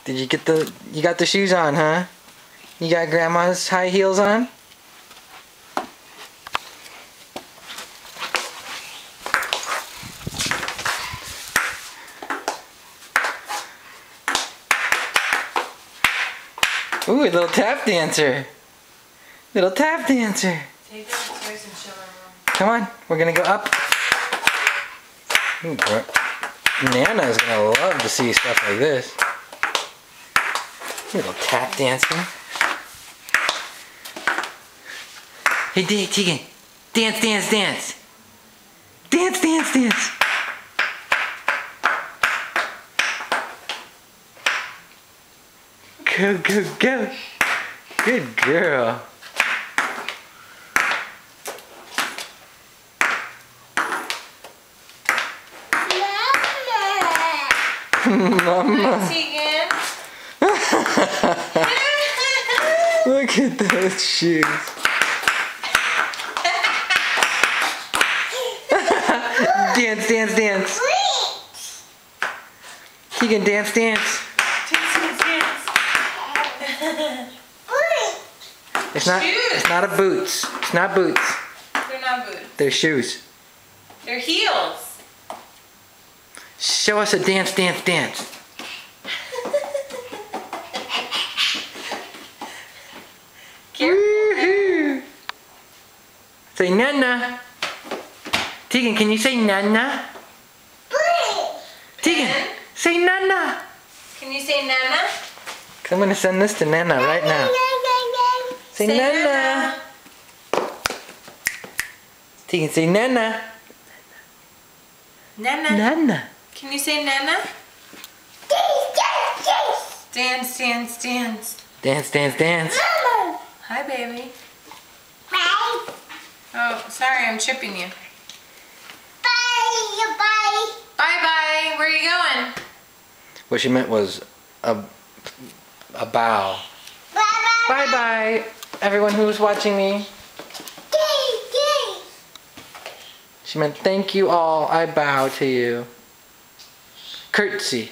Did you get you got the shoes on, huh? You got grandma's high heels on? Ooh, a little tap dancer. Little tap dancer. Take her upstairs and show her room. Come on, we're gonna go up. Ooh, bro. Nana is gonna love to see stuff like this. Little tap dancing. Hey, Tegan, dance, dance, dance. Dance, dance, dance. Go, go, go. Good girl. Mama. Tegan. Look at those shoes. Dance, dance, dance. Tegan, dance, dance. It's not a boots. It's not boots. They're not boots. They're shoes. They're heels. Show us a dance, dance, dance. Woohoo! Say Nana. Tegan, can you say Nana? Tegan, say Nana. Can you say Nana? I'm gonna send this to Nana right now. Say Nana. Tegan, say Nana. Nana. Nana. Can you say Nana? Dance, dance, dance. Dance, dance, dance. Hi, baby. Oh, sorry, I'm tripping you. Bye-bye. Where are you going? What she meant was a bow. Bye-bye, everyone who was watching me. She meant thank you all. I bow to you. Curtsy.